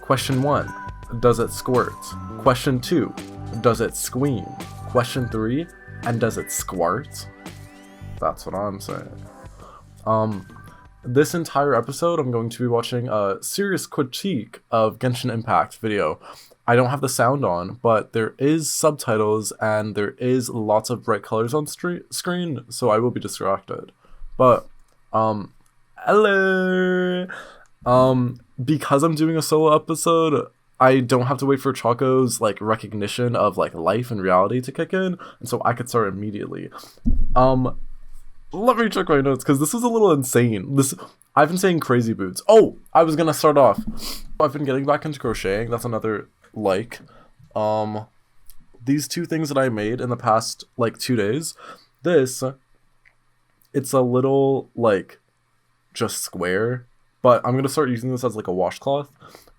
Question 1, does it squirt? Question 2, does it squeam? Question 3, and does it squart? That's what I'm saying. This entire episode, I'm going to be watching a serious critique of Genshin Impact video. I don't have the sound on, but there is subtitles and there is lots of bright colors on screen, so I will be distracted. But, hello! Because I'm doing a solo episode, I don't have to wait for Choco's, like, recognition of, like, life and reality to kick in, and so I could start immediately. Let me check my notes, because this is a little insane. I've been saying crazy boots. Oh, I was gonna start off. I've been getting back into crocheting. That's another, like, these two things that I made in the past, like, 2 days. It's a little, like, just square, but I'm gonna start using this as, like, a washcloth.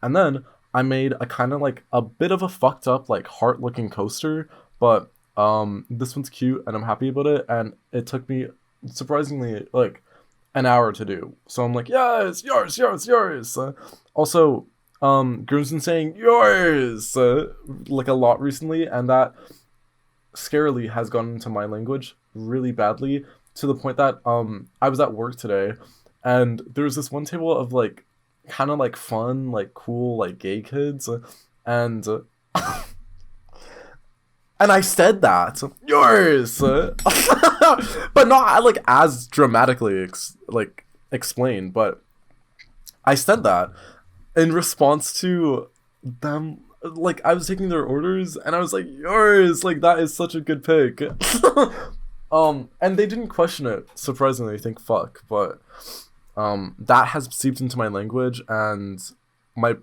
And then I made a kind of, like, a bit of a fucked up, like, heart-looking coaster, but, this one's cute, and I'm happy about it, and it took me surprisingly, like, an hour to do. So I'm like, yes, yours. Also, Groom's been saying yours, like, a lot recently, and that scarily has gone into my language really badly, to the point that, I was at work today, and there was this one table of, like, kind of, like, fun, like, cool, like, gay kids, and, and I said that, yours, but not, like, as dramatically, explained, but I said that in response to them, like, I was taking their orders, and I was like, yours, like, that is such a good pick, and they didn't question it, surprisingly, think fuck, but, that has seeped into my language, and my,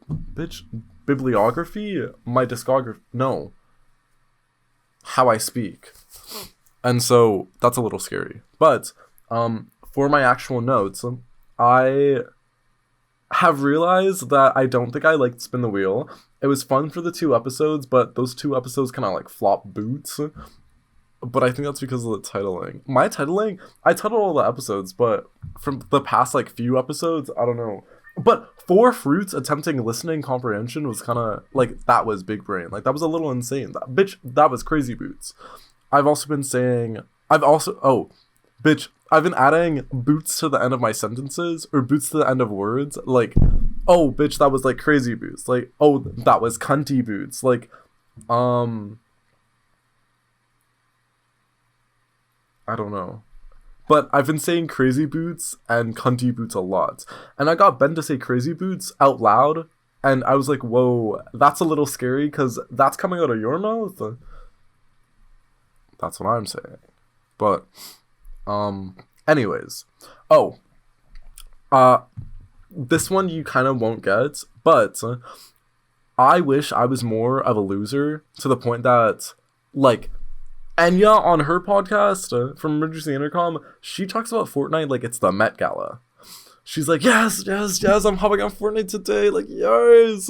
bibliography, my discography, no, how I speak. And so that's a little scary. But for my actual notes, I have realized that I don't think I liked Spin the Wheel. It was fun for the 2 episodes, but those 2 episodes kind of like flop boots. But I think that's because of the titling. My titling, I titled all the episodes, but from the past like few episodes, I don't know. But 4 fruits attempting listening comprehension was kind of, like, that was big brain. Like, that was a little insane. That was crazy boots. I've been adding boots to the end of my sentences, or boots to the end of words. Like, oh, bitch, that was, like, crazy boots. Like, oh, that was cunty boots. Like, I don't know. But I've been saying crazy boots and cunty boots a lot. And I got Ben to say crazy boots out loud. And I was like, whoa, that's a little scary because that's coming out of your mouth. That's what I'm saying. But, anyways. Oh. This one you kind of won't get. But I wish I was more of a loser to the point that, like, Enya on her podcast from Emergency Intercom, she talks about Fortnite like it's the Met Gala. She's like, yes, I'm hopping on Fortnite today, like, yes,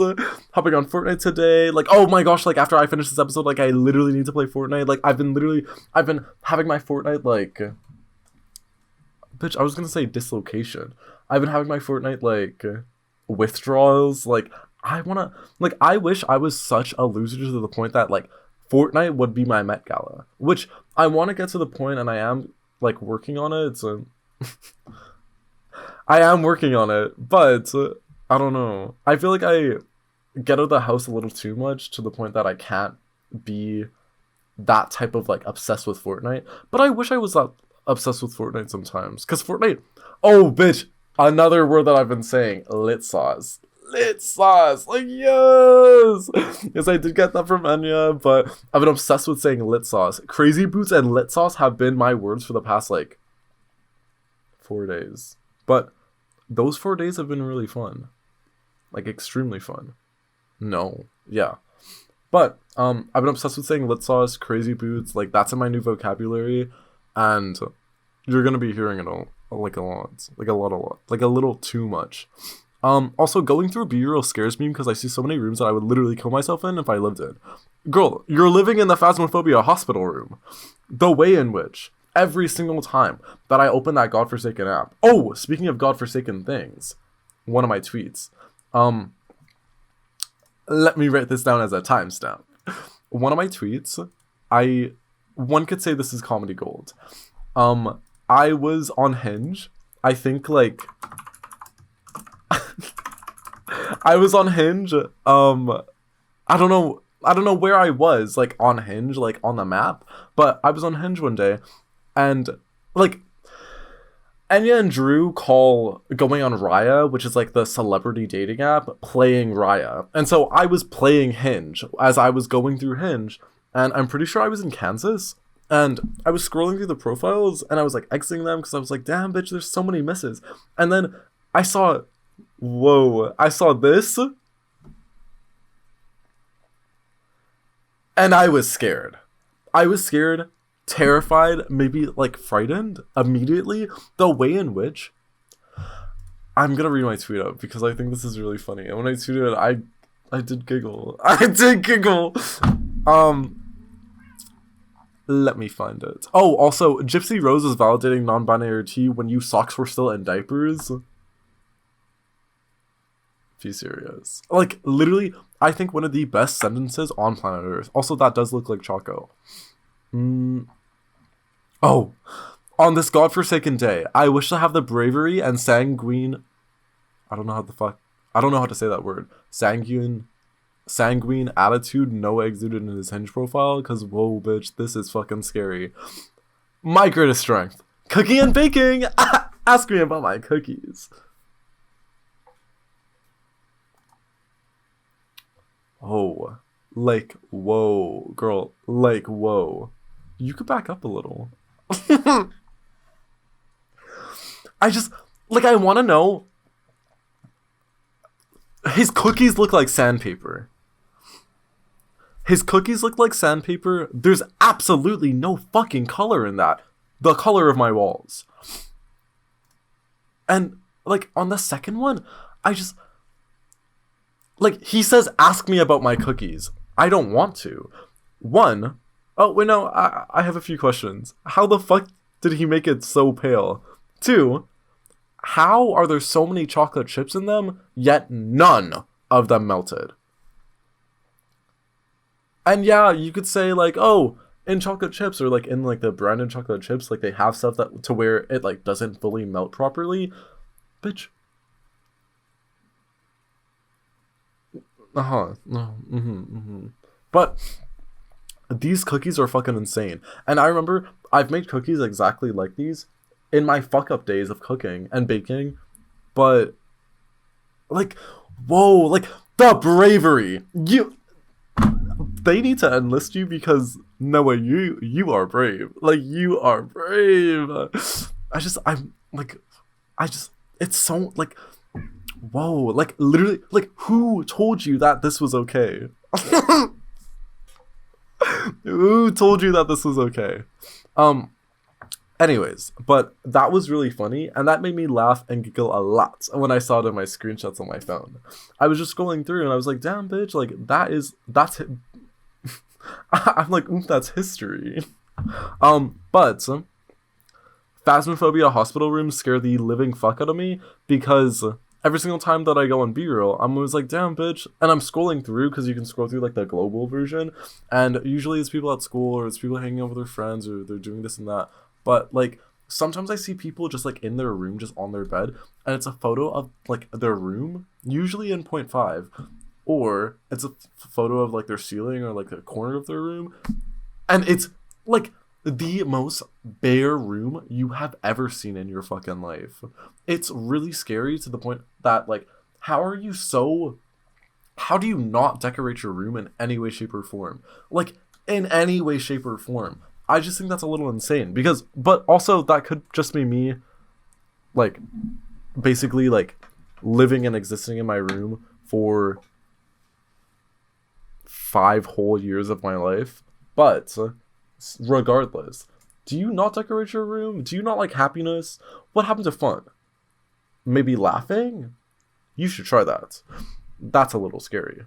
hopping on Fortnite today, like, oh my gosh, like, after I finish this episode, like, I literally need to play Fortnite, like, I've been having my Fortnite, like, bitch, I was gonna say dislocation. I've been having my Fortnite, like, withdrawals, like, I wish I was such a loser to the point that, like, Fortnite would be my Met Gala, which I want to get to the point, and I am, like, working on it, so I am working on it, but I don't know. I feel like I get out of the house a little too much to the point that I can't be that type of, like, obsessed with Fortnite, but I wish I was that obsessed with Fortnite sometimes, because Fortnite, oh, bitch, another word that I've been saying, lit sauce, like, yes, I did get that from Enya, but I've been obsessed with saying lit sauce. Crazy boots and lit sauce have been my words for the past, like, 4 days, but those 4 days have been really fun, like, extremely fun. But I've been obsessed with saying lit sauce, crazy boots, like, that's in my new vocabulary, and you're gonna be hearing it a lot, like a little too much. Also, going through B-roll scares me because I see so many rooms that I would literally kill myself in if I lived in. Girl, you're living in the Phasmophobia hospital room. the way in which every single time that I open that godforsaken app. Oh, speaking of godforsaken things, one of my tweets. Let me write this down as a timestamp. One of my tweets, one could say this is comedy gold. I was on Hinge. I think like I was on Hinge. I don't know where I was like on Hinge, like on the map, but I was on Hinge one day, and like Enya and Drew call going on Raya, which is like the celebrity dating app, playing Raya. And so I was playing Hinge as I was going through Hinge, and I'm pretty sure I was in Kansas. And I was scrolling through the profiles, and I was like exiting them because I was like, damn, bitch, there's so many misses. And then I saw this, and I was scared. Terrified, maybe like frightened immediately. The way in which I'm gonna read my tweet out because I think this is really funny. And when I tweeted it, I did giggle. Let me find it. Oh, also, Gypsy Rose was validating non-binary T when you socks were still in diapers. Be serious. Like, literally, I think one of the best sentences on planet Earth. Also, that does look like Choco. Oh, on this godforsaken day, I wish to have the bravery and sanguine... I don't know how to say that word. Sanguine attitude Noah exuded in his Hinge profile, because whoa, bitch, this is fucking scary. My greatest strength. Cooking and baking! Ask me about my cookies. Oh, like, whoa, girl, like, whoa. You could back up a little. I want to know. His cookies look like sandpaper. There's absolutely no fucking color in that. The color of my walls. And, like, on the second one, he says, ask me about my cookies. I don't want to. Oh, wait, no, I have a few questions. How the fuck did he make it so pale? 2, how are there so many chocolate chips in them, yet none of them melted? And yeah, you could say, like, oh, in chocolate chips, or, like, in, like, the branded chocolate chips, like, they have stuff that to where it, like, doesn't fully melt properly. Bitch. But these cookies are fucking insane. And I remember I've made cookies exactly like these in my fuck up days of cooking and baking. But like, whoa, like the bravery. They need to enlist you because Noah, you are brave. Like, you are brave. It's so like, whoa, like literally, like who told you that this was okay? Who told you that this was okay? Anyways, but that was really funny, and that made me laugh and giggle a lot when I saw it in my screenshots on my phone. I was just scrolling through and I was like, damn, bitch, like that's I'm like, that's history. But Phasmophobia hospital rooms scare the living fuck out of me because every single time that I go on B-roll, I'm always like, damn, bitch. And I'm scrolling through because you can scroll through like the global version. And usually it's people at school or it's people hanging out with their friends or they're doing this and that. But like sometimes I see people just like in their room, just on their bed. And it's a photo of like their room, usually in 0.5. Or it's a photo of like their ceiling or like a corner of their room. And it's like the most bare room you have ever seen in your fucking life. It's really scary to the point that like, how do you not decorate your room in any way, shape, or form? Like, in any way, shape, or form. I just think that's a little insane but also that could just be me like basically like living and existing in my room for 5 whole years of my life. But regardless, do you not decorate your room? Do you not like happiness? What happened to fun? Maybe laughing? You should try that. That's a little scary.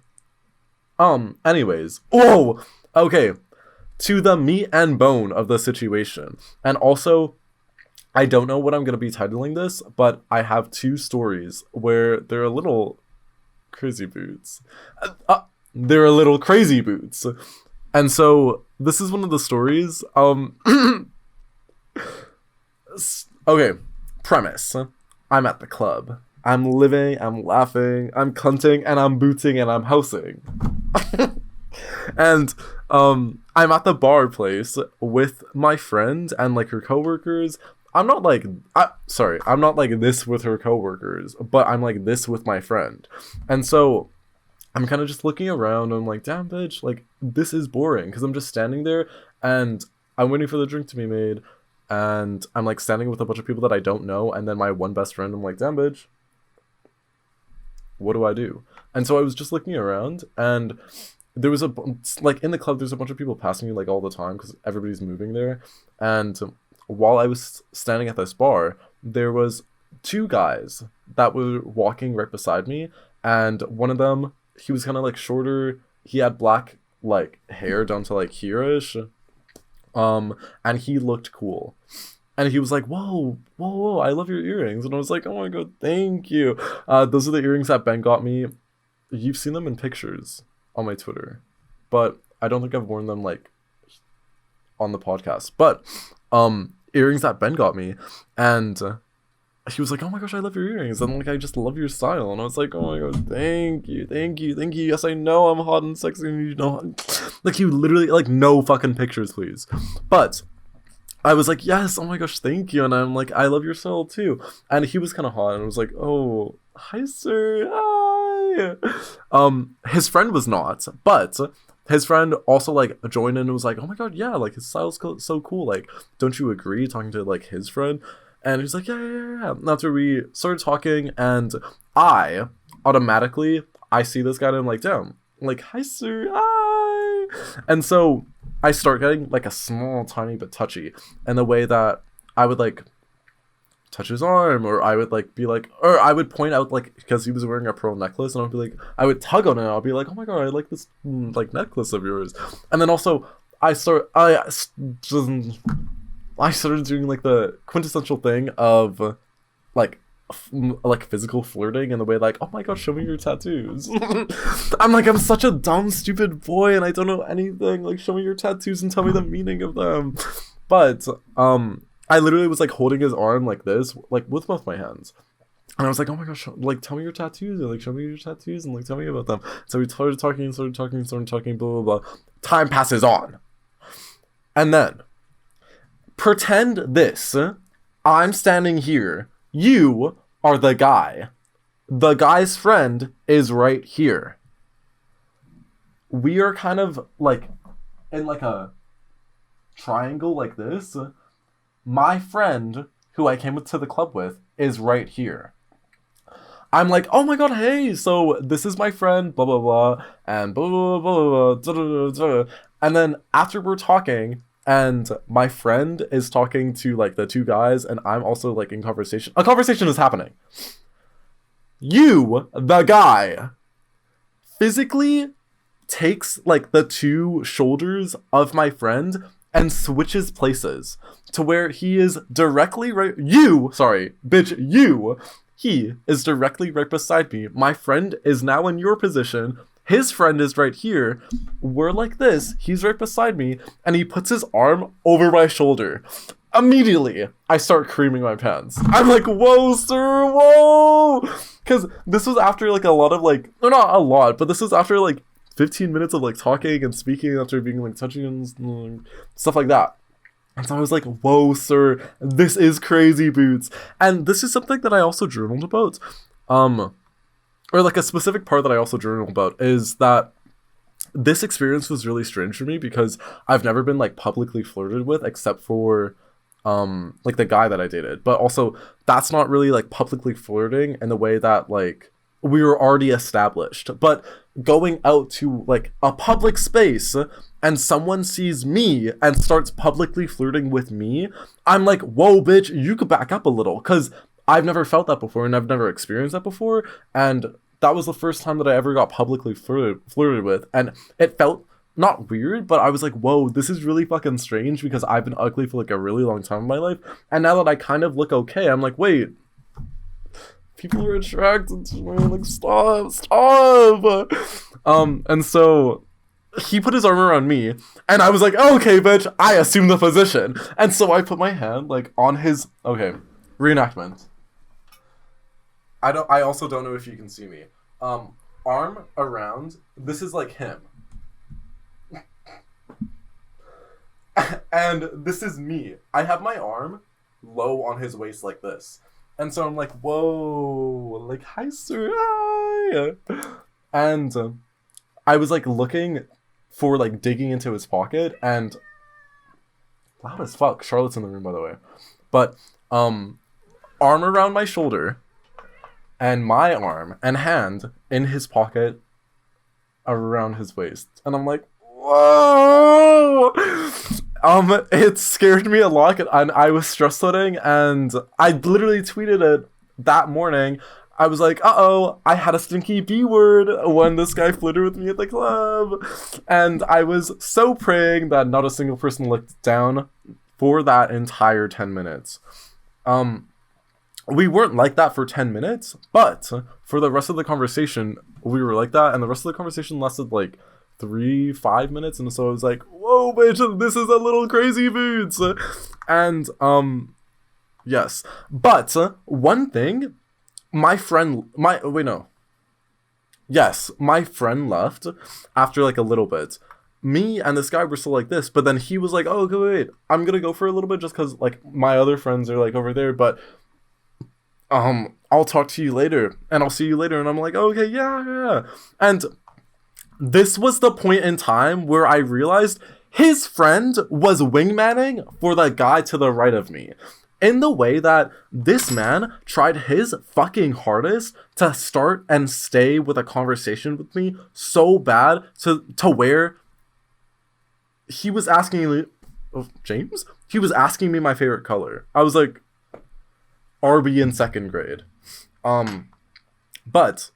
Anyways. Oh! Okay. to the meat and bone of the situation. And also, I don't know what I'm going to be titling this, but I have 2 stories where they're a little crazy boots. They're a little crazy boots. And so this is one of the stories. Okay, premise. I'm at the club. I'm living, I'm laughing, I'm cunting, and I'm booting, and I'm housing. And I'm at the bar place with my friend and like her coworkers. I'm not like this with her coworkers, but I'm like this with my friend. And so I'm kind of just looking around and I'm like, damn bitch, like this is boring, because I'm just standing there and I'm waiting for the drink to be made, and I'm like standing with a bunch of people that I don't know, and then my one best friend, I'm like, damn bitch, what do I do? And so I was just looking around, and there was like in the club there's a bunch of people passing me like all the time because everybody's moving there. And while I was standing at this bar, there was 2 guys that were walking right beside me, and one of them, he was kind of like shorter, he had black like hair down to like here-ish, and he looked cool. And he was like, whoa, I love your earrings. And I was like, oh my god, thank you. Those are the earrings that Ben got me. You've seen them in pictures on my Twitter, but I don't think I've worn them like on the podcast. But earrings that Ben got me, and he was like, oh my gosh, I love your earrings, and like I just love your style. And I was like, oh my god, thank you. Yes, I know I'm hot and sexy, and you know, like you literally, like, no fucking pictures please. But I was like, yes, oh my gosh, thank you. And I'm like, I love your style too. And he was kind of hot, and I was like, oh, hi sir, hi. His friend was not, but his friend also like joined in and was like, oh my god, yeah, like his style's so cool, like don't you agree, talking to like his friend. And he's like, yeah. And that's where we started talking, and I automatically, I see this guy and I'm like, damn, like, hi sir, hi. And so I start getting like a small tiny bit touchy, in the way that I would like touch his arm, or I would like be like, or I would point out like, because he was wearing a pearl necklace, and I'd be like, I would tug on it, and I'll be like, oh my god, I like this like necklace of yours. And then also I started doing like the quintessential thing of like physical flirting, in the way like, oh my god, show me your tattoos. I'm such a dumb stupid boy and I don't know anything, like show me your tattoos and tell me the meaning of them. But I literally was like holding his arm like this, like with both my hands, and I was like, oh my gosh, like tell me your tattoos, or like show me your tattoos and like tell me about them. So we started talking, blah blah blah. Time passes on, and then pretend this, I'm standing here, you are the guy, the guy's friend is right here. We are kind of like in like a triangle like this. My friend, who I came to the club with, is right here. I'm like, oh my god, hey, so this is my friend, blah blah blah, and blah blah blah blah, blah, blah, blah. And then after we're talking, and my friend is talking to like the 2 guys, and I'm also like in conversation. A conversation is happening. You, the guy, physically takes like the 2 shoulders of my friend and switches places to where he is directly right. He is directly right beside me. My friend is now in your position. His friend is right here. We're like this. He's right beside me, and he puts his arm over my shoulder. Immediately, I start creaming my pants. I'm like, whoa, sir, whoa! Because this was after like a lot of like, no, not a lot, but this was after like 15 minutes of like talking and speaking, after being like touching and stuff like that. And so I was like, whoa, sir, this is crazy boots. And this is something that I also journaled about. Or like a specific part that I also journaled about is that this experience was really strange for me, because I've never been like publicly flirted with, except for like the guy that I dated. But also that's not really like publicly flirting in the way that like we were already established. But going out to like a public space and someone sees me and starts publicly flirting with me, I'm like, whoa, bitch, you could back up a little, because I've never felt that before and I've never experienced that before. And that was the first time that I ever got publicly flirted with. And it felt not weird, but I was like, whoa, this is really fucking strange because I've been ugly for like a really long time in my life. And now that I kind of look okay, I'm like, wait, people are attracted to me. Like, stop. And so he put his arm around me, and I was like, oh, okay, bitch, I assume the position. And so I put my hand like on his, okay, reenactment. I also don't know if you can see me. Arm around, this is like him. And this is me. I have my arm low on his waist like this. And so I'm like, whoa, like, hi, sir, hi. And I was like looking for like digging into his pocket, and loud as fuck. Charlotte's in the room, by the way. But arm around my shoulder, and my arm and hand in his pocket around his waist. And I'm like, whoa! It scared me a lot, and I was stress sweating, and I literally tweeted it that morning. I was like, uh-oh, I had a stinky B word when this guy flirted with me at the club. And I was so praying that not a single person looked down for that entire 10 minutes. We weren't like that for 10 minutes, but for the rest of the conversation, we were like that, and the rest of the conversation lasted like 3-5 minutes, and so I was like, whoa, bitch, this is a little crazy, boots. And yes, but one thing, my friend left after like a little bit. Me and this guy were still like this, but then he was like, oh, okay, wait, I'm gonna go for a little bit just because like my other friends are like over there, but I'll talk to you later, and I'll see you later. And I'm like, okay, yeah. And this was the point in time where I realized his friend was wingmanning for the guy to the right of me, in the way that this man tried his fucking hardest to start and stay with a conversation with me so bad to where he was asking me, oh, James? He was asking me my favorite color. I was like, RB in second grade. But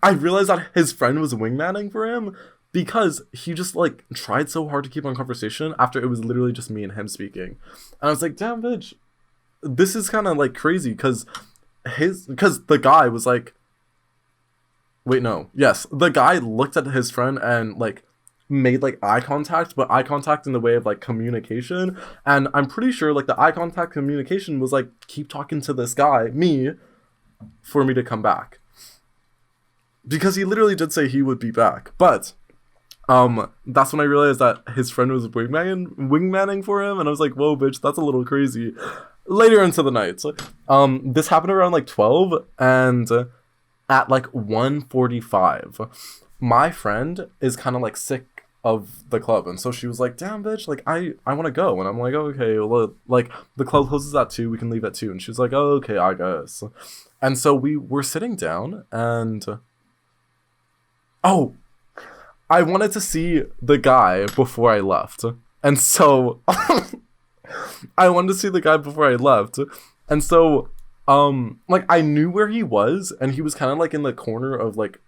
I realized that his friend was wingmanning for him because he just like tried so hard to keep on conversation after it was literally just me and him speaking. And I was like, damn, bitch, this is kind of like crazy because the guy was like, wait, no, yes, the guy looked at his friend and like made like eye contact, but eye contact in the way of like communication. And I'm pretty sure like the eye contact communication was like, keep talking to this guy, me, for me to come back. Because he literally did say he would be back. But that's when I realized that his friend was wingmanning for him, and I was like, whoa, bitch, that's a little crazy. Later into the night, this happened around like 12, and at like 1:45, my friend is kind of like sick of the club, and so she was like, damn, bitch, like I want to go. And I'm like, oh, okay, well, like the club closes at 2, we can leave at 2. And she was like, oh, okay, I guess. And so we were sitting down, and I wanted to see the guy before I left. And so I wanted to see the guy before I left. And so like I knew where he was, and he was kind of like in the corner of like,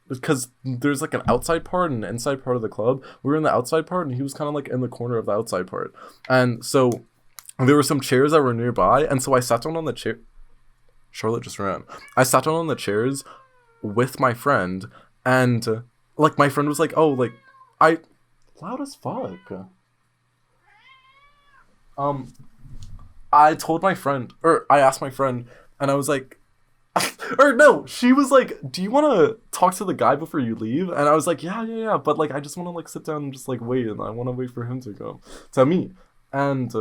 because there's like an outside part and an inside part of the club. We were in the outside part, and he was kind of like in the corner of the outside part. And so there were some chairs that were nearby, and so I sat down on the chair. Charlotte just ran. I sat down on the chairs with my friend, and like my friend was like, oh, like loud as fuck. I told my friend, or I asked my friend, and I was like, or no, she was like, do you want to talk to the guy before you leave? And I was like, yeah, but like I just want to like sit down and just like wait, and I want to wait for him to come to me. And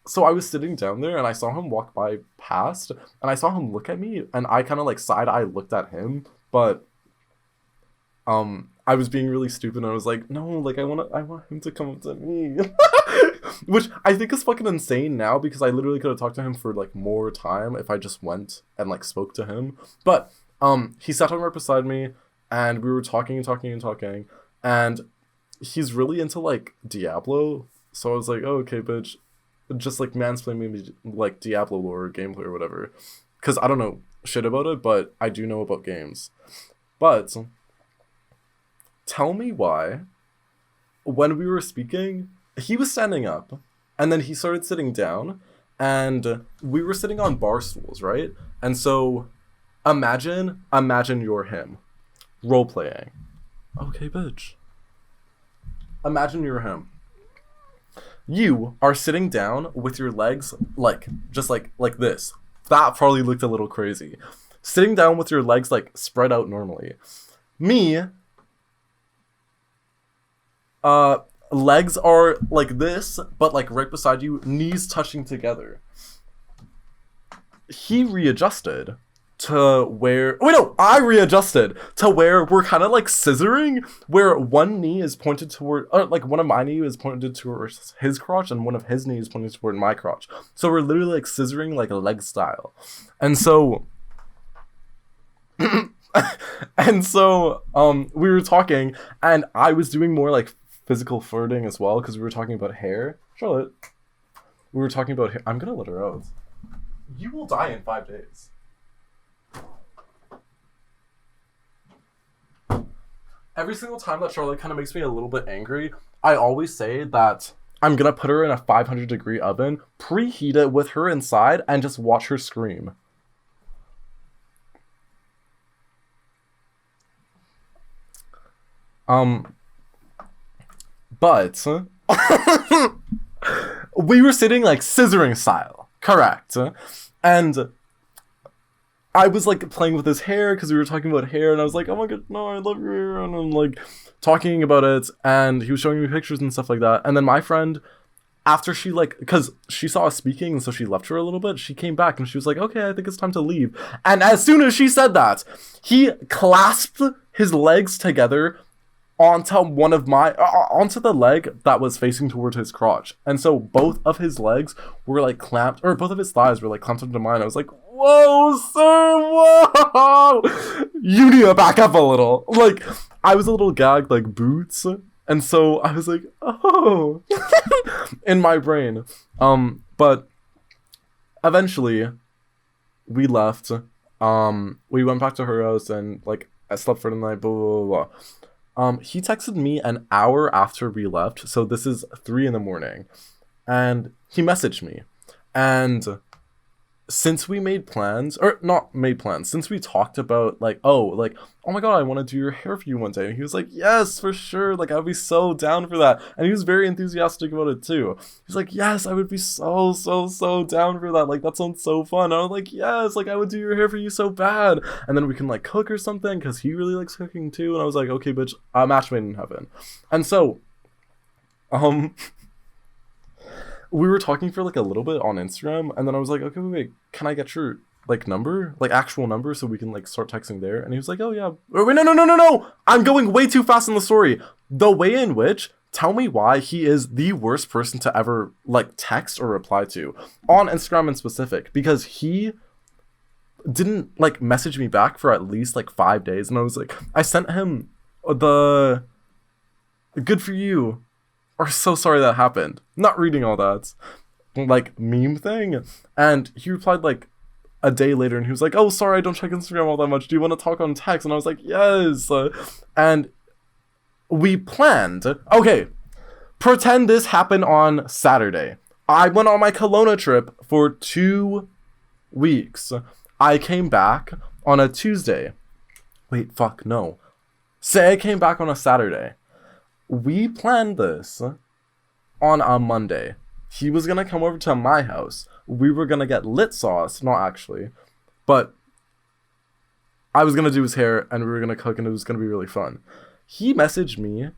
so I was sitting down there, and I saw him walk by past, and I saw him look at me, and I kind of like side eye looked at him, but I was being really stupid, and I was like, no, like I want him to come up to me. Which I think is fucking insane now, because I literally could have talked to him for like more time if I just went and like spoke to him. But he sat down right beside me, and we were talking, and he's really into like Diablo. So I was like, oh, okay, bitch, just like mansplaining me like Diablo lore or gameplay or whatever, because I don't know shit about it, but I do know about games. But tell me why when we were speaking, he was standing up, and then he started sitting down, and we were sitting on bar stools, right? And so, imagine you're him, role playing. Okay, bitch. Imagine you're him. You are sitting down with your legs just like this. That probably looked a little crazy. Sitting down with your legs like spread out normally. Me, legs are like this, but like right beside you, knees touching together. He readjusted to where... Wait, no! I readjusted to where we're kind of like scissoring, where one knee is pointed toward... like one of my knees is pointed towards his crotch, and one of his knees is pointed toward my crotch. So we're literally like scissoring like a leg style. And so... we were talking, and I was doing more like physical flirting as well, because we were talking about hair. Charlotte, we were talking about hair. I'm gonna let her out. You will die in 5 days. Every single time that Charlotte kind of makes me a little bit angry, I always say that I'm gonna put her in a 500-degree oven, preheat it with her inside, and just watch her scream. But we were sitting like scissoring style, correct? And I was like playing with his hair because we were talking about hair, and I was like, oh my god, no, I love your hair, and I'm like talking about it, and he was showing me pictures and stuff like that. And then my friend, after she like, because she saw us speaking, and so she left for a little bit, she came back and she was like, okay, I think it's time to leave. And as soon as she said that, he clasped his legs together onto onto the leg that was facing towards his crotch. And so both of his legs were like clamped, or both of his thighs were like clamped onto mine. I was like, whoa, sir, whoa! You need to back up a little. Like, I was a little gagged like Boots. And so I was like, oh, in my brain. But eventually we left. We went back to her house, and like I slept for the night, blah, blah, blah, blah. He texted me an hour after we left, so this is 3 a.m, and he messaged me, and since we made plans, or not made plans, since we talked about like, oh my god, I want to do your hair for you one day, and he was like, yes, for sure, like I'd be so down for that, and he was very enthusiastic about it too. He's like, yes, I would be so down for that, like that sounds so fun. And I was like, yes, like I would do your hair for you so bad, and then we can like cook or something, because he really likes cooking too. And I was like, okay, bitch, match made in heaven. And so we were talking for like a little bit on Instagram, and then I was like, okay, wait, can I get your like number, like actual number, so we can like start texting there? And he was like, oh yeah. Wait, no, I'm going way too fast in the story. The way in which, tell me why he is the worst person to ever like text or reply to on Instagram in specific, because he didn't like message me back for at least like 5 days. And I was like, I sent him the good for you, or so sorry that happened, not reading all that like meme thing, and he replied like a day later, and he was like, oh, sorry, I don't check Instagram all that much, do you want to talk on text? And I was like, yes. And we planned, okay, pretend this happened on Saturday. I went on my Kelowna trip for 2 weeks. I came back on a Tuesday. Wait, fuck, no. Say I came back on a Saturday. We planned this on a Monday. He was gonna come over to my house. We were gonna get lit sauce, not actually, but I was gonna do his hair, and we were gonna cook, and it was gonna be really fun. He messaged me.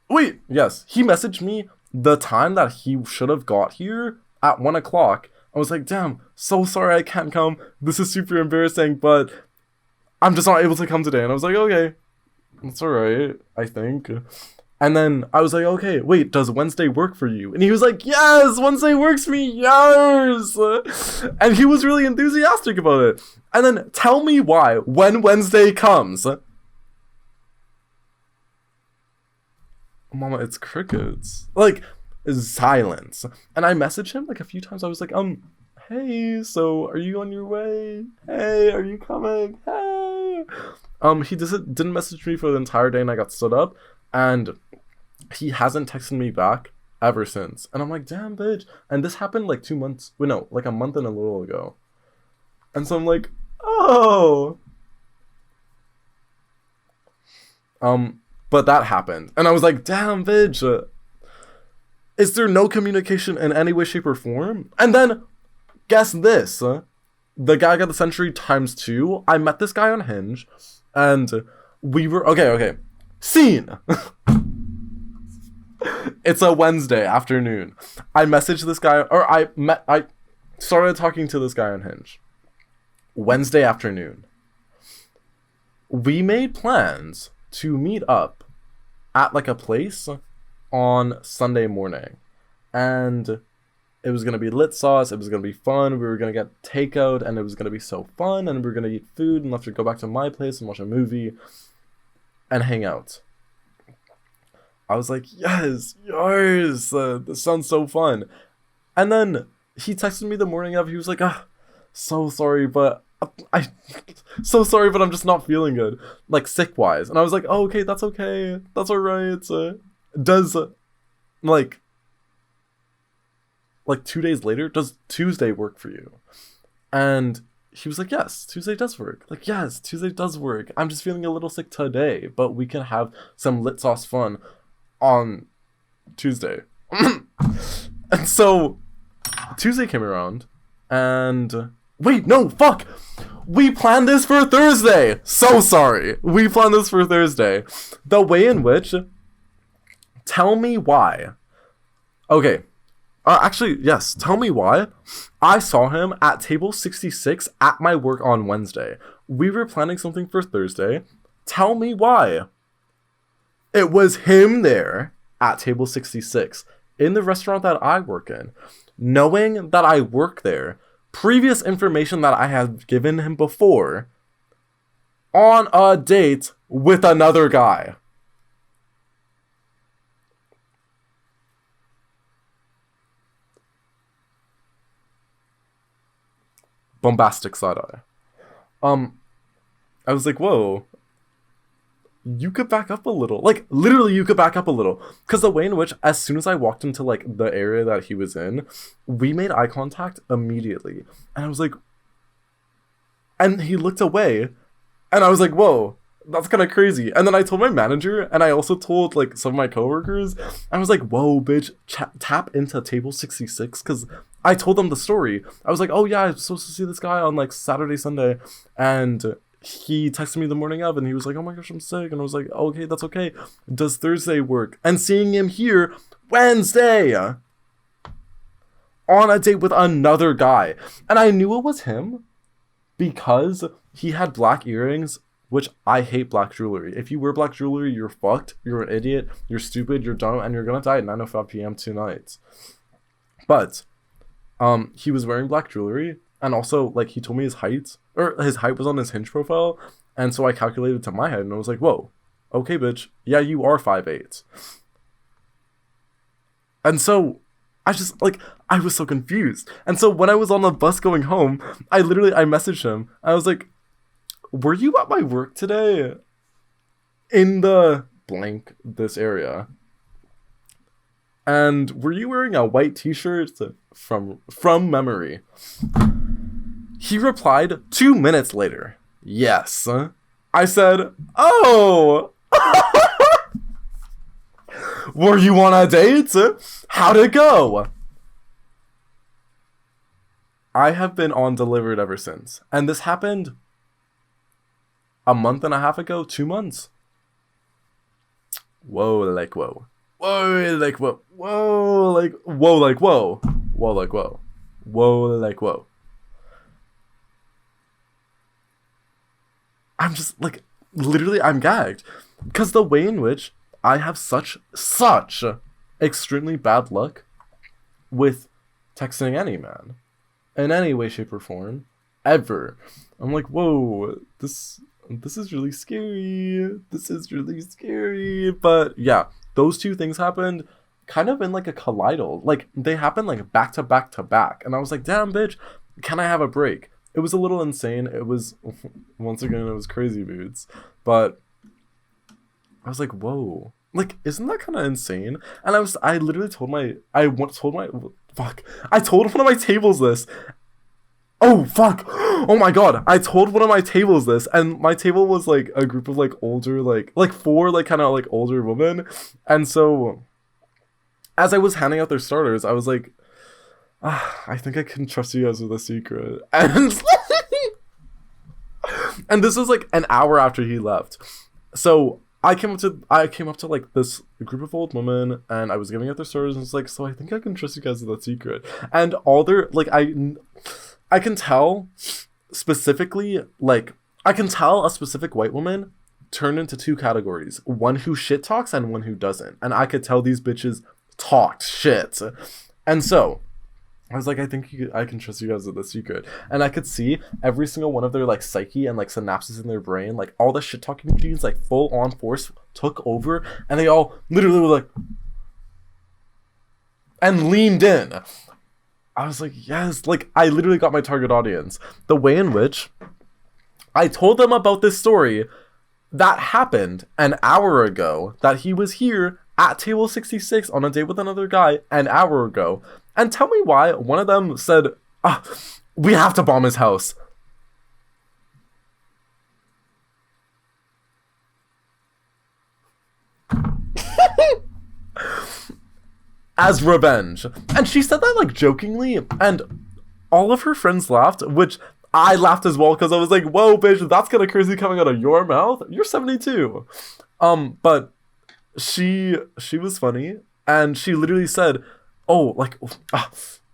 Wait, yes, he messaged me the time that he should have got here at 1 o'clock. I was like, damn, so sorry I can't come. This is super embarrassing, but I'm just not able to come today. And I was like, okay. It's alright, I think. And then I was like, okay, wait, does Wednesday work for you? And he was like, yes, Wednesday works for me, yes! And he was really enthusiastic about it. And then tell me why, when Wednesday comes. Mama, it's crickets. Like, silence. And I messaged him like a few times. I was like, hey, so are you on your way? Hey, are you coming? Hey. He didn't message me for the entire day, and I got stood up, and he hasn't texted me back ever since. And I'm like, damn, bitch. And this happened like 2 months, wait, no, like a month and a little ago. And so I'm like, oh. But that happened. And I was like, damn, bitch. Is there no communication in any way, shape, or form? And then, guess this. The Gag of the Century ×2. I met this guy on Hinge. And we were... Okay. Scene! It's a Wednesday afternoon. I messaged this guy... Or I started talking to this guy on Hinge. Wednesday afternoon. We made plans to meet up at like a place on Sunday morning, and it was gonna be lit sauce. It was gonna be fun. We were gonna get takeout, and it was gonna be so fun. And we were gonna eat food and have to go back to my place and watch a movie and hang out. I was like, yes, this sounds so fun. And then he texted me the morning of. He was like, so sorry, but I'm just not feeling good, like sick wise. And I was like, oh, okay, that's all right. Does like 2 days later, does Tuesday work for you? And he was like, yes, Tuesday does work. Like, yes, Tuesday does work. I'm just feeling a little sick today, but we can have some lit sauce fun on Tuesday. And so Tuesday came around, and wait, no, fuck! We planned this for Thursday! So sorry. We planned this for Thursday. The way in which... Tell me why. Okay. Actually, yes. Tell me why. I saw him at table 66 at my work on Wednesday. We were planning something for Thursday. Tell me why. It was him there at table 66 in the restaurant that I work in. Knowing that I work there, previous information that I had given him before, on a date with another guy. Bombastic side-eye. I was like, whoa. You could back up a little. Like, literally, you could back up a little. Because the way in which, as soon as I walked into, like, the area that he was in, we made eye contact immediately. And I was like... And he looked away. And I was like, whoa, that's kind of crazy. And then I told my manager, and I also told, like, some of my coworkers. I was like, whoa, bitch, tap into table 66. Because I told them the story. I was like, oh, yeah, I'm supposed to see this guy on, like, Saturday, Sunday. And... he texted me the morning of, and he was like, oh my gosh, I'm sick. And I was like, okay, that's okay. Does Thursday work? And seeing him here Wednesday on a date with another guy. And I knew it was him because he had black earrings, which I hate black jewelry. If you wear black jewelry, you're fucked. You're an idiot. You're stupid. You're dumb. And you're gonna die at 9:05 p.m. tonight. But he was wearing black jewelry. And also, like, he told me his height, or his height was on his Hinge profile, and so I calculated to my head, and I was like, whoa, okay, bitch, yeah, you are 5'8". And so, I was so confused. And so, when I was on the bus going home, I messaged him, I was like, were you at my work today? In the blank, this area. And were you wearing a white t-shirt? From memory. He replied 2 minutes later. Yes. I said, oh! Were you on a date? How'd it go? I have been on Delivered ever since. And this happened a month and a half ago, 2 months. Whoa, like whoa. Whoa, like whoa. Whoa, like whoa, like whoa. Whoa, like whoa. Whoa, like whoa. I'm just, like, literally, I'm gagged. Because the way in which I have such extremely bad luck with texting any man. In any way, shape, or form. Ever. I'm like, whoa, this is really scary. This is really scary. But, yeah, those two things happened kind of in, like, a collidal. Like, they happened, like, back to back to back. And I was like, damn, bitch, can I have a break? It was a little insane. It was, once again, it was crazy moods. But I was like, whoa, Like, isn't that kind of insane? And I literally told I told one of my tables this. Oh, fuck. Oh my god. I told one of my tables this, and my table was, like, a group of, like, older, like four, like, kind of, like, older women. And so, as I was handing out their starters, I was like, I think I can trust you guys with a secret. And this was, like, an hour after he left. So, I came up to like this group of old women, and I was giving out their stories, and it's like, so I think I can trust you guys with that secret. And all their, like, I can tell specifically, like, I can tell a specific white woman turned into two categories: one who shit talks and one who doesn't. And I could tell these bitches talked shit. And so I was like, I think I can trust you guys with the secret. And I could see every single one of their, like, psyche and, like, synapses in their brain, like, all the shit-talking genes, like, full-on force took over, and they all literally were like, and leaned in. I was like, yes, like, I literally got my target audience. The way in which I told them about this story that happened an hour ago, that he was here at table 66 on a date with another guy an hour ago. And tell me why one of them said, we have to bomb his house. As revenge. And she said that, like, jokingly, and all of her friends laughed, which I laughed as well, because I was like, whoa, bitch, that's kind of crazy coming out of your mouth. You're 72. But she was funny, and she literally said, oh, like,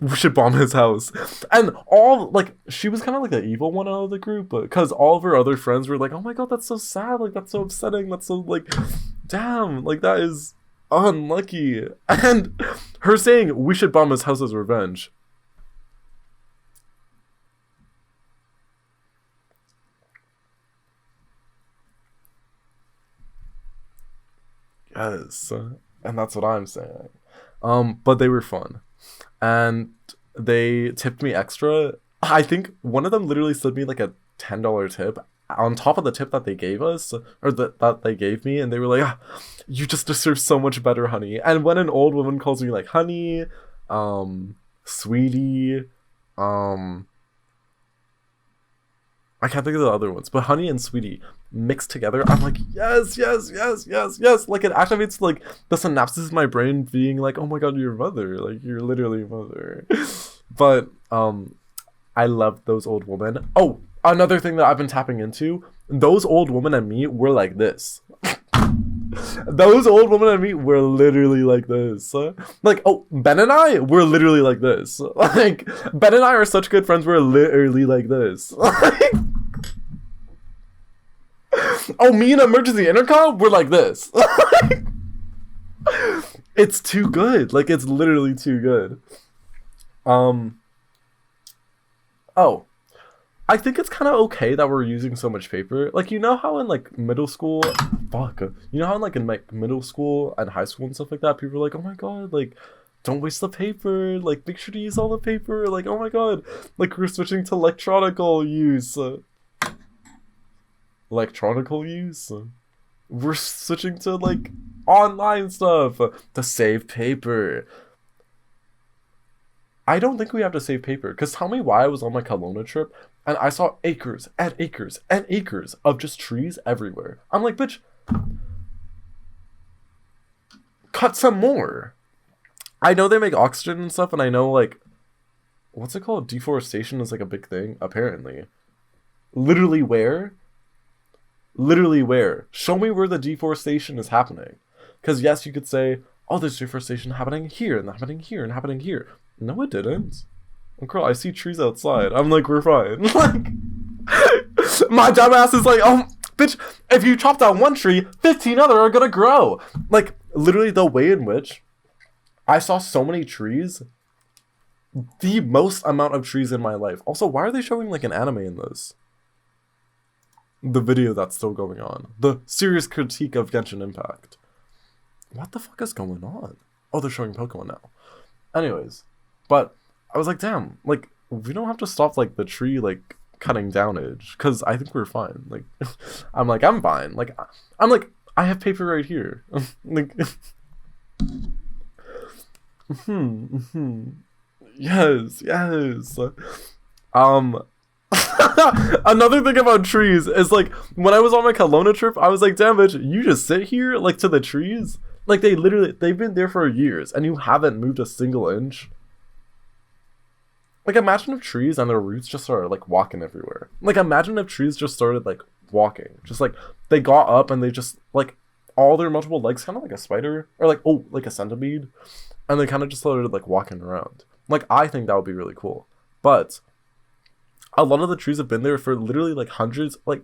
we should bomb his house. And all, like, she was kind of like the evil one out of the group, because all of her other friends were like, oh my god, that's so sad, like, that's so upsetting, that's so, like, damn, like, that is unlucky. And her saying we should bomb his house as revenge. Yes, and that's what I'm saying. But they were fun, and they tipped me extra. I think one of them literally slid me like a $10 tip on top of the tip that they gave us, or that they gave me, and they were like, you just deserve so much better, honey. And when an old woman calls me, like, honey, sweetie, I can't think of the other ones, but honey and sweetie mixed together, I'm like, yes, yes, yes, yes, yes. Like, it activates, like, the synapses in my brain being like, oh my god, you're a mother. Like, you're literally a mother. But, I love those old women. Oh, another thing that I've been tapping into, those old women and me were like this. Those old women and me were literally like this. Like, oh, Ben and I were literally like this. Like, Ben and I are such good friends, we're literally like this. Like, oh, me and Emergency Intercom, we're like this. Like, it's too good. Like, it's literally too good. Oh, I think it's kind of okay that we're using so much paper. Like, you know how in, like, middle school, you know how in, like, middle school and high school and stuff like that, people are like, oh my god, like, don't waste the paper, like, make sure to use all the paper, like, oh my god, like, we're switching to electronical use. We're switching to, like, online stuff to save paper. I don't think we have to save paper, because tell me why I was on my Kelowna trip and I saw acres and acres and acres of just trees everywhere. I'm like, bitch, cut some more. I know they make oxygen and stuff, and I know, like, what's it called? Deforestation is, like, a big thing, apparently. Literally where? Literally where? Show me where the deforestation is happening. Because yes, you could say, oh, there's deforestation happening here and happening here and happening here. No, it didn't. Oh, girl, I see trees outside. I'm like, we're fine. Like, my dumbass is like, oh, bitch, if you chop down one tree, 15 other are gonna grow. Like, literally the way in which I saw so many trees, the most amount of trees in my life. Also, why are they showing, like, an anime in this? The video that's still going on. The serious critique of Genshin Impact. What the fuck is going on? Oh, they're showing Pokemon now. Anyways, but I was like, damn, like, we don't have to stop, like, the tree, like, cutting downage, because I think we're fine. Like, I'm fine. Like, I'm like, I have paper right here. Like, yes, yes. Um, Another thing about trees is like when I was on my Kelowna trip, I was like, damn bitch, you just sit here like to the trees? Like they've been there for years and you haven't moved a single inch. Like imagine if trees and their roots just started like walking everywhere. Like imagine if trees just started like walking. Just like they got up and they just like all their multiple legs, kind of like a spider or like a centipede, and they kind of just started like walking around. Like I think that would be really cool. But a lot of the trees have been there for literally like hundreds, like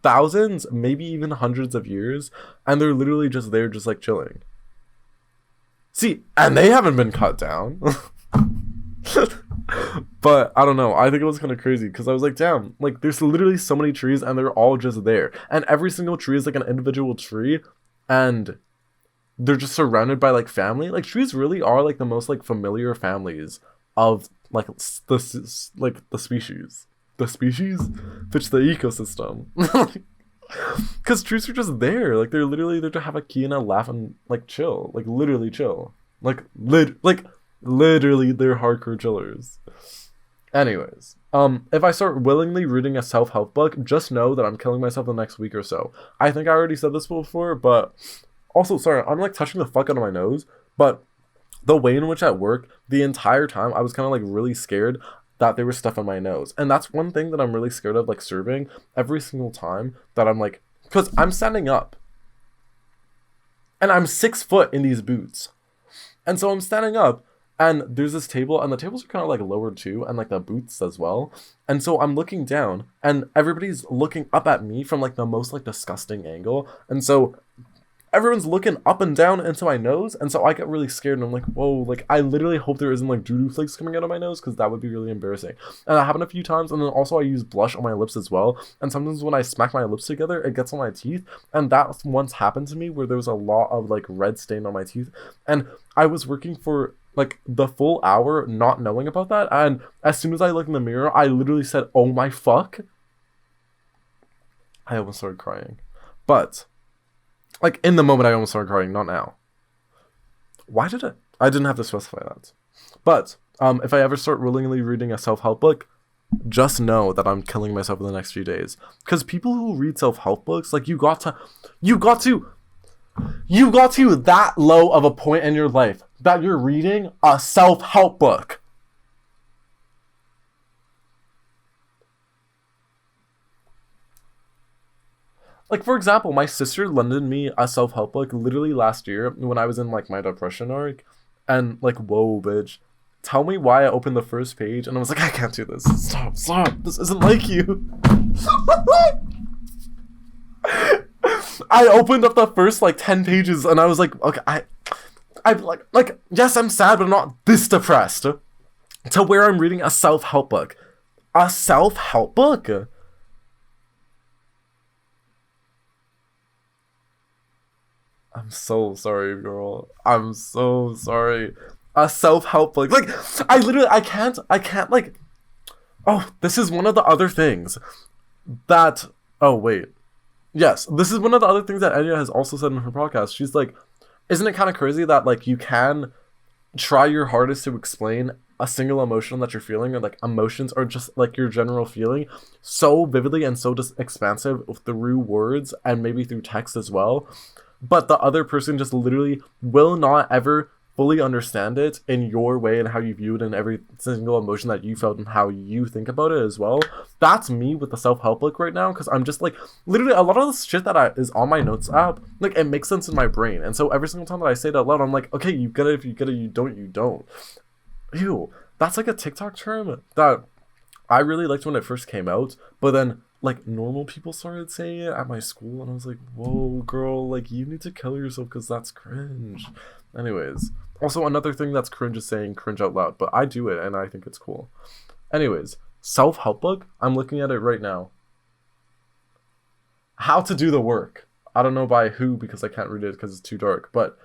thousands, maybe even hundreds of years, and they're literally just there, just like chilling. See, and they haven't been cut down. But I don't know, I think it was kind of crazy because I was like, damn, like there's literally so many trees and they're all just there, and every single tree is like an individual tree, and they're just surrounded by like family. Like trees really are like the most like familiar families of like the species, which the ecosystem. Because trees are just there, like they're literally there to have a key and a laugh and like chill, like literally chill, like literally they're hardcore chillers. Anyways, if I start willingly reading a self-help book, just know that I'm killing myself the next week or so. I think I already said this before, but also, sorry, I'm like touching the fuck out of my nose, but the way in which at work, the entire time, I was kind of like really scared that there was stuff on my nose. And that's one thing that I'm really scared of, like serving every single time that I'm like, because I'm standing up and I'm 6 foot in these boots. And so I'm standing up and there's this table, and the tables are kind of like lowered too, and like the boots as well. And so I'm looking down and everybody's looking up at me from like the most like disgusting angle. And so everyone's looking up and down into my nose, and so I get really scared, and I'm like, whoa, like I literally hope there isn't like doo-doo flakes coming out of my nose, because that would be really embarrassing. And that happened a few times, and then also I use blush on my lips as well, and sometimes when I smack my lips together, it gets on my teeth, and that once happened to me where there was a lot of like red stain on my teeth, and I was working for like the full hour not knowing about that, and as soon as I looked in the mirror, I literally said, oh my fuck. I almost started crying. But like, in the moment, I almost started crying, not now. Why did it? I didn't have to specify that. But, if I ever start willingly reading a self-help book, just know that I'm killing myself in the next few days. Because people who read self-help books, like, you got to that low of a point in your life that you're reading a self-help book. Like, for example, my sister lended me a self-help book literally last year when I was in, like, my depression arc. And, like, whoa, bitch. Tell me why I opened the first page and I was like, I can't do this. Stop. This isn't like you. I opened up the first, like, 10 pages and I was like, okay, I'm like, yes, I'm sad, but I'm not this depressed. To where I'm reading a self-help book. A self-help book? I'm so sorry, girl. I'm so sorry. A self-help book. Like, I can't, like... Oh, this is one of the other things that... Oh, wait. Yes, this is one of the other things that Enya has also said in her podcast. She's like, isn't it kind of crazy that, like, you can try your hardest to explain a single emotion that you're feeling, or, like, emotions, or just, like, your general feeling so vividly and so just expansive through words and maybe through text as well, but the other person just literally will not ever fully understand it in your way and how you view it and every single emotion that you felt and how you think about it as well. That's me with the self-help book right now, because I'm just like, literally a lot of the shit that is on my notes app, like, it makes sense in my brain. And so every single time that I say it out loud, I'm like, okay, you get it. If you get it, you don't, you don't. Ew, that's like a TikTok term that I really liked when it first came out, but then like normal people started saying it at my school, and I was like, whoa, girl, like, you need to kill yourself because that's cringe. Anyways, also another thing that's cringe is saying cringe out loud, but I do it and I think it's cool. Anyways, self-help book, I'm looking at it right now. How to Do the Work. I don't know by who because I can't read it because it's too dark, but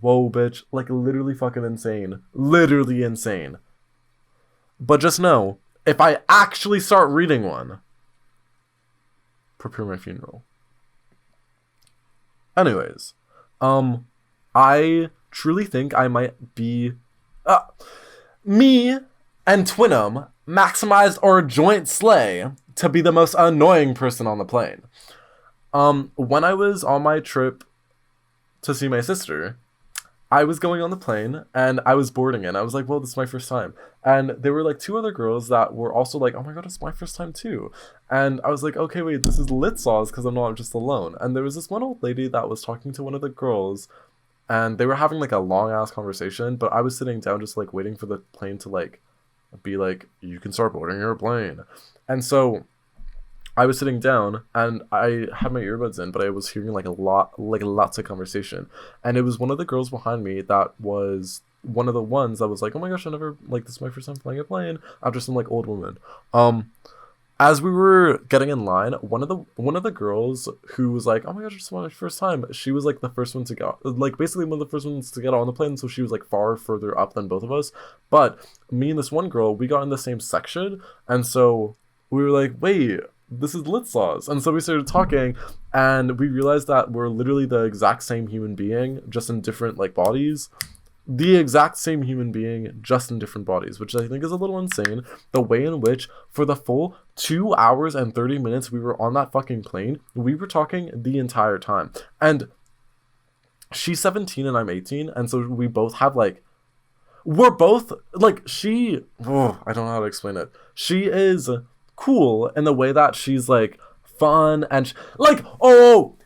whoa, bitch, like, literally fucking insane. Literally insane. But just know, if I actually start reading one, prepare my funeral. Anyways, I truly think I might be me and Twinum maximized our joint slay to be the most annoying person on the plane. When I was on my trip to see my sister, I was going on the plane and I was boarding it. I was like, well, this is my first time. And there were like 2 other girls that were also like, oh my god, it's my first time too. And I was like, okay, wait, this is lit sauce because I'm not just alone. And there was this one old lady that was talking to one of the girls and they were having like a long ass conversation, but I was sitting down just like waiting for the plane to like be like, you can start boarding your plane. And so I was sitting down and I had my earbuds in, but I was hearing lots of conversation. And it was one of the girls behind me that was one of the ones that was like, oh my gosh, I never, like, this is my first time flying a plane, after some like old woman. As we were getting in line, one of the girls who was like, oh my gosh, it's my first time, she was like the first one to go, like basically one of the first ones to get on the plane, so she was like far further up than both of us. But me and this one girl, we got in the same section, and so we were like, wait, this is lit sauce. And so we started talking and we realized that we're literally the exact same human being, just in different like bodies. The exact same human being, just in different bodies, which I think is a little insane. The way in which for the full 2 hours and 30 minutes we were on that fucking plane, we were talking the entire time. And she's 17 and I'm 18, and so we both have like, we're both like, I don't know how to explain it. She is cool in the way that she's like fun and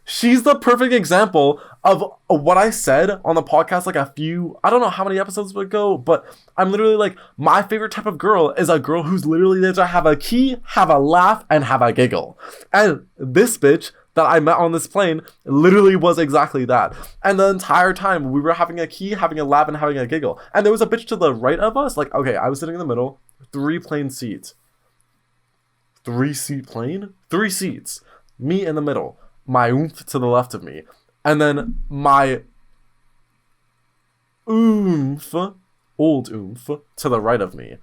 she's the perfect example of what I said on the podcast like I don't know how many episodes ago, but I'm literally like, my favorite type of girl is a girl who's literally there to have a key, have a laugh, and have a giggle. And this bitch that I met on this plane literally was exactly that. And the entire time we were having a key, having a laugh, and having a giggle. And there was a bitch to the right of us, like, okay, I was sitting in the middle, 3 plane seats. 3-seat plane? 3 seats. Me in the middle. My oomph to the left of me. And then my oomph, old oomph, to the right of me.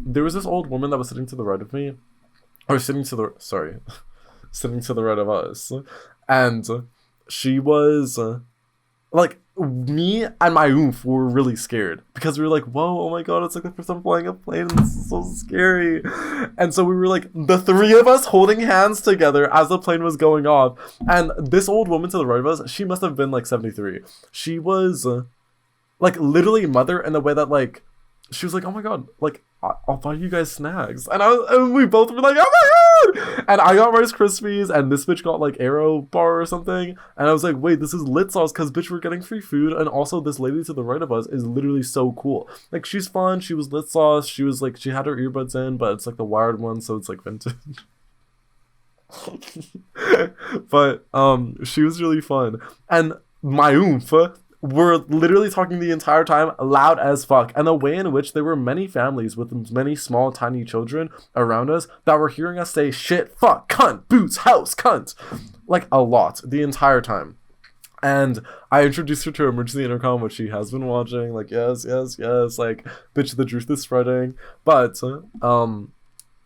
There was this old woman that was sitting to the right of me. Or sitting to the right of us. And she was like, me and my oomph were really scared because we were like, whoa, oh my god, it's like the first time flying a plane and this is so scary. And so we were like, the 3 of us holding hands together as the plane was going off. And this old woman to the right of us, she must have been like 73. She was like literally mother in the way that like, she was like, oh my god, like, I'll buy you guys snacks. And we both were like, oh my god! And I got Rice Krispies, and this bitch got like Aero bar or something. And I was like, wait, this is lit sauce, because bitch, we're getting free food. And also this lady to the right of us is literally so cool. Like, she's fun, she was lit sauce, she was like, she had her earbuds in, but it's like the wired one, so it's like vintage. But she was really fun. And my oomph, we're literally talking the entire time loud as fuck. And the way in which there were many families with many small tiny children around us that were hearing us say shit, fuck, cunt, boots, house, cunt, like a lot the entire time. And I introduced her to Emergency Intercom, which she has been watching, like, yes, like, bitch, the truth is spreading. But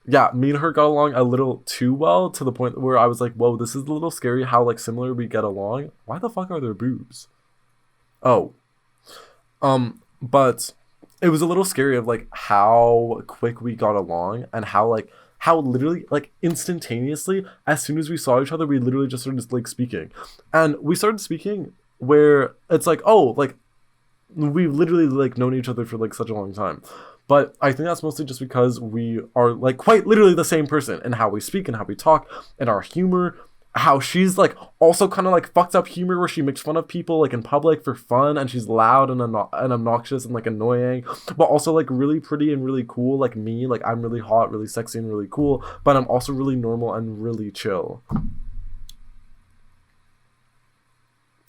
yeah, me and her got along a little too well, to the point where I was like, whoa, this is a little scary how like similar we get along. Why the fuck are there boobs? Oh, but it was a little scary of like how quick we got along, and how literally like instantaneously, as soon as we saw each other, we literally just started like speaking. And we started speaking where it's like, oh, like we've literally like known each other for like such a long time. But I think that's mostly just because we are like quite literally the same person in how we speak and how we talk and our humor. How she's like also kind of like fucked up humor where she makes fun of people like in public for fun, and she's loud and obnoxious and like annoying, but also like really pretty and really cool, like me. Like, I'm really hot, really sexy, and really cool, but I'm also really normal and really chill.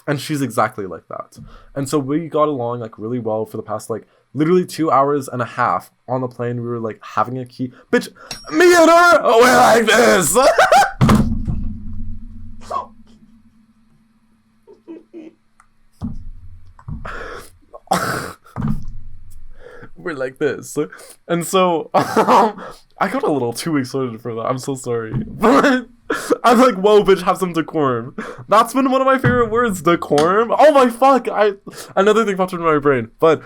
And she's exactly like that. And so we got along like really well for the past like literally 2 hours and a half on the plane. We were like having a key, bitch, me and her, we're like this. We're like this. And so I got a little too excited for that. I'm so sorry. But I'm like, whoa, bitch, have some decorum. That's been one of my favorite words, decorum. Oh my fuck, another thing popped into my brain. But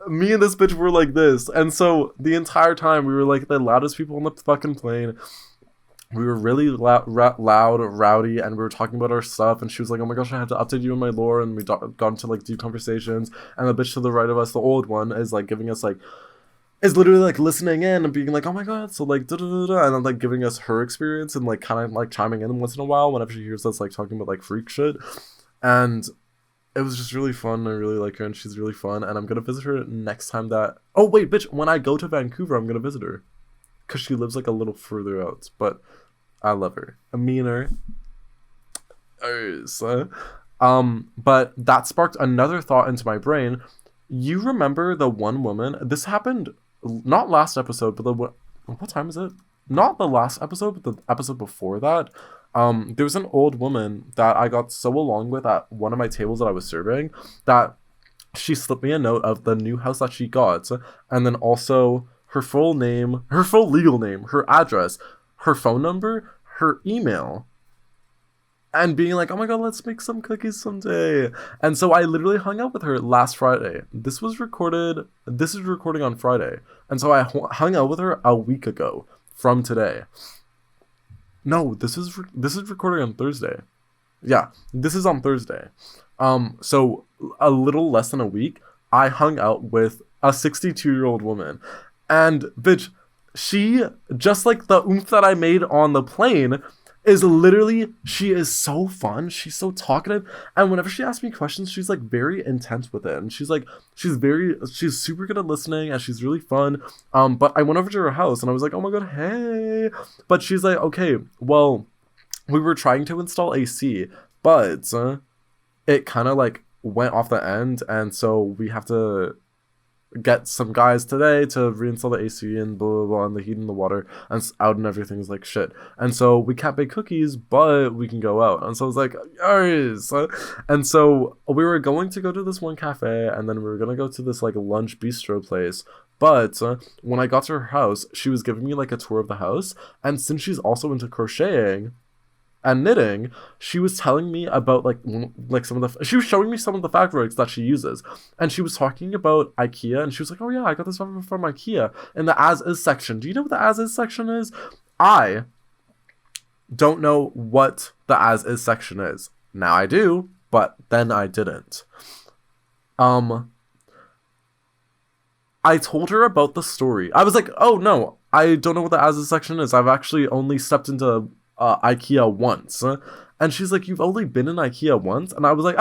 me and this bitch were like this, and so the entire time we were like the loudest people on the fucking plane. We were really loud, rowdy, and we were talking about our stuff, and she was like, oh my gosh, I have to update you on my lore, and we got into like deep conversations, and the bitch to the right of us, the old one, is like giving us like, is literally like listening in and being like, oh my god, so like da-da-da-da, and then like giving us her experience and like kind of like chiming in once in a while whenever she hears us like talking about like freak shit. And it was just really fun. I really like her, and she's really fun, and I'm gonna visit her next time that, oh wait, bitch, when I go to Vancouver, I'm gonna visit her because she lives like a little further out, but I love her. I mean her. But that sparked another thought into my brain. You remember the one woman, this happened not last episode, but what time is it? Not the last episode, but the episode before that. There was an old woman that I got so along with at one of my tables that I was serving that she slipped me a note of the new house that she got, and then also her full name, her full legal name, her address, her phone number, her email, and being like, oh my god, let's make some cookies someday. And so I literally hung out with her last Friday. This is recording on Friday. And so I hung out with her a week ago from today. No, this is recording on Thursday. Yeah, this is on Thursday. So a little less than a week, I hung out with a 62-year-old woman. And bitch, she, just like the oomph that I made on the plane, is literally, she is so fun. She's so talkative. And whenever she asks me questions, she's like very intense with it. And she's super good at listening, and she's really fun. But I went over to her house and I was like, oh my god, hey. But she's like, okay, well, we were trying to install AC, but it kind of like went off the end. And so we have to get some guys today to reinstall the AC and blah blah blah, and the heat and the water and out, and everything's like shit. And so we can't bake cookies, but we can go out. And so I was like, yes. And so we were going to go to this one cafe, and then we were gonna go to this like lunch bistro place. But when I got to her house, she was giving me like a tour of the house, and since she's also into crocheting and knitting, she was telling me about she was showing me some of the fabrics that she uses, and she was talking about IKEA, and she was like, oh yeah, I got this from IKEA in the as is section. Do you know what the as is section is? I don't know what the as is section is. Now I do, but then I didn't. I told her about the story. I was like, oh no, I don't know what the as is section is. I've actually only stepped into IKEA once. And she's like, you've only been in IKEA once? And I was like,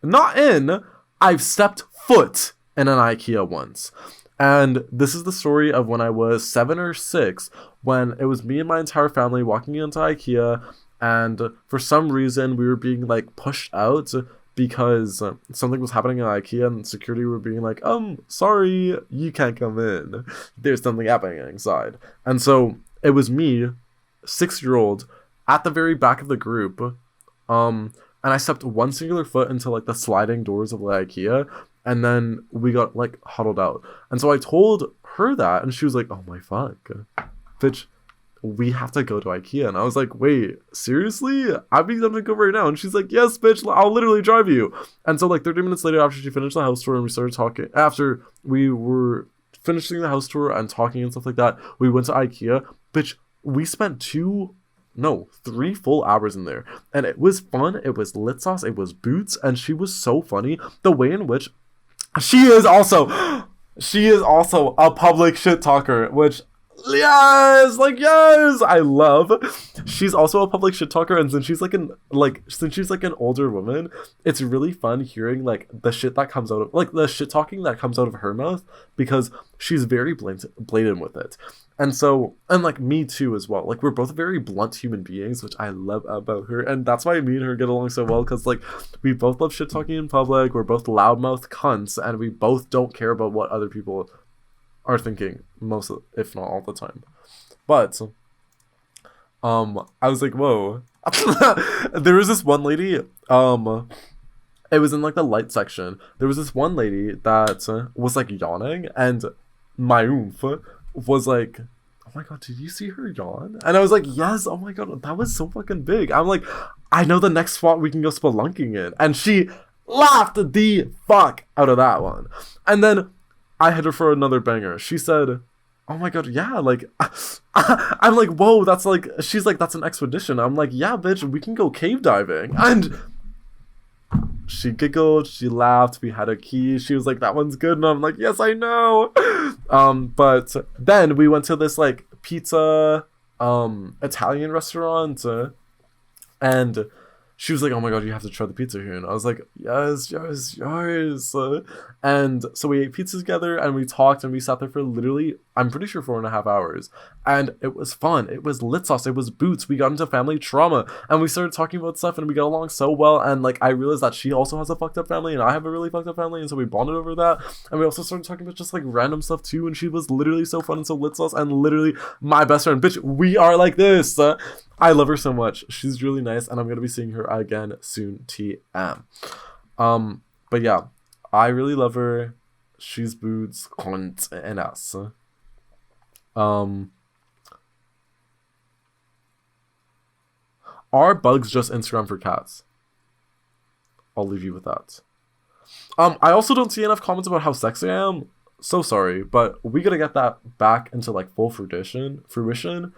not in. I've stepped foot in an IKEA once. And this is the story of when I was 7 or 6, when it was me and my entire family walking into IKEA, and for some reason we were being like pushed out because something was happening in IKEA, and security were being like, sorry, you can't come in. There's something happening inside. And so it was me, 6-year-old, at the very back of the group, and I stepped one singular foot into like the sliding doors of the IKEA, and then we got like huddled out. And so I told her that, and she was like, oh my fuck, bitch, we have to go to IKEA. And I was like, wait, seriously? I'd be done to go right now. And she's like, yes, bitch, I'll literally drive you. And so like 30 minutes later, after she finished the house tour and we started talking, after we were finishing the house tour and talking and stuff like that, we went to IKEA. Bitch, we spent 3 full hours in there, and it was fun. It was lit sauce, it was boots, and she was so funny. The way in which she is also a public shit talker, which yes, I love. She's also a public shit talker, and since she's like an older woman, it's really fun hearing like the shit that comes out of like the shit talking that comes out of her mouth, because she's very blatant with it. And so, and like me too as well. Like we're both very blunt human beings, which I love about her, and that's why me and her get along so well, because like we both love shit talking in public. We're both loudmouth cunts, and we both don't care about what other people are thinking most of, if not all the time. But I was like, whoa. There was this one lady, it was in like the light section. There was this one lady that was like yawning, and my oomph was like, oh my god, did you see her yawn? And I was like, yes, oh my god, that was so fucking big. I'm like, I know the next spot we can go spelunking in. And she laughed the fuck out of that one. And then I hit her for another banger. She said, oh my god, yeah, like, I'm like, whoa, that's like, she's like, that's an expedition. I'm like, yeah, bitch, we can go cave diving. And she giggled, she laughed, we had a key, she was like, that one's good, and I'm like, yes, I know. But then we went to this like pizza Italian restaurant, and she was like, oh my god, you have to try the pizza here. And I was like, yes. And so we ate pizza together and we talked and we sat there for literally, I'm pretty sure 4.5 hours. And it was fun. It was lit sauce. It was boots. We got into family trauma and we started talking about stuff and we got along so well. And like, I realized that she also has a fucked up family and I have a really fucked up family. And so we bonded over that. And we also started talking about just like random stuff too. And she was literally so fun and so lit sauce and literally my best friend. Bitch, we are like this. I love her so much. She's really nice, and I'm gonna be seeing her again soon. TM. But yeah, I really love her. She's boots, cunt, and us. Are bugs just Instagram for cats? I'll leave you with that. I also don't see enough comments about how sexy I am. So sorry, but we gotta get that back into like full fruition.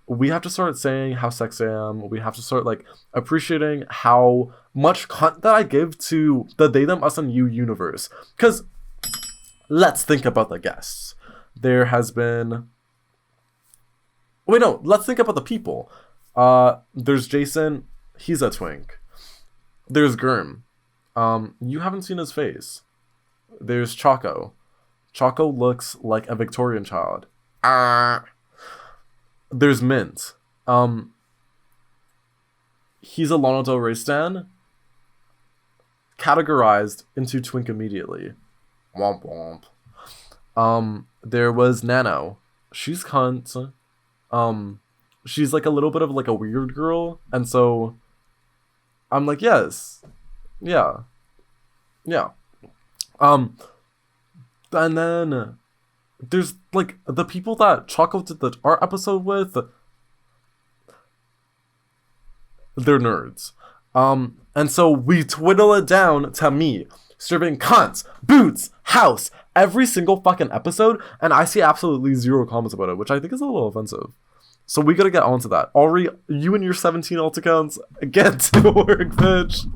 We have to start saying how sexy I am. We have to start like appreciating how much content that I give to the they, them, us, and you universe. Because let's think about the guests. There has been... Wait, no. Let's think about the people. There's Jason. He's a twink. There's Gurm. You haven't seen his face. There's Choco. Choco looks like a Victorian child. There's Mint. He's a Lana Del Rey stan. Categorized into twink immediately. Womp womp. There was Nano. She's cunt. She's like a little bit of like a weird girl. And so I'm like, yes. Yeah. And then there's like the people that Choco did the art episode with. They're nerds. And so we twiddle it down to me serving cunts, boots, house every single fucking episode, and I see absolutely zero comments about it, which I think is a little offensive. So we gotta get onto that. Ari, you and your 17 alt accounts, get to work, bitch.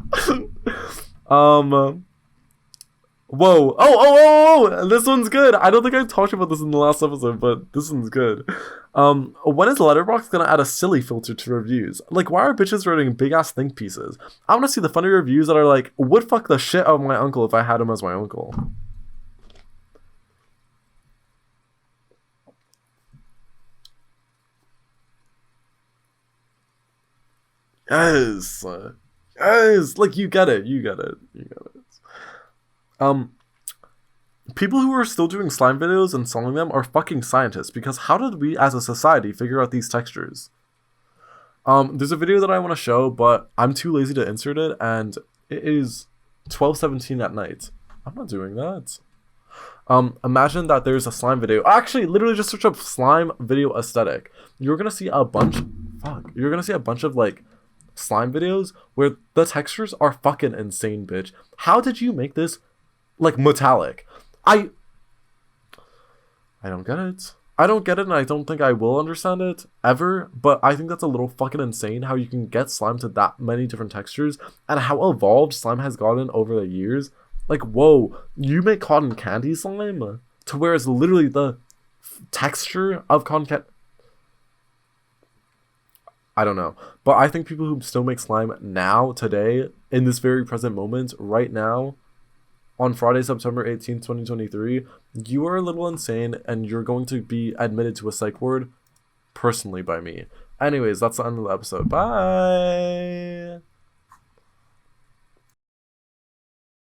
Whoa. Oh, this one's good. I don't think I talked about this in the last episode, but this one's good. When is Letterboxd gonna add a silly filter to reviews? Like, why are bitches writing big ass think pieces? I wanna see the funny reviews that are like, would fuck the shit out of my uncle if I had him as my uncle. Yes. Like, you get it. People who are still doing slime videos and selling them are fucking scientists, because how did we as a society figure out these textures? There's a video that I want to show, but I'm too lazy to insert it, and it is 12:17 at night. I'm not doing that. Imagine that there's a slime video. Actually, literally just search up slime video aesthetic. You're gonna see a bunch of like slime videos where the textures are fucking insane, bitch. How did you make this like metallic? I don't get it. And I don't think I will understand it ever, but I think that's a little fucking insane how you can get slime to that many different textures and how evolved slime has gotten over the years. Like, whoa, you make cotton candy slime to where it's literally the texture of cotton candy. I don't know, but I think people who still make slime now, today, in this very present moment, right now, on Friday, September 18th, 2023, you are a little insane, and you're going to be admitted to a psych ward personally by me. Anyways, that's the end of the episode. Bye!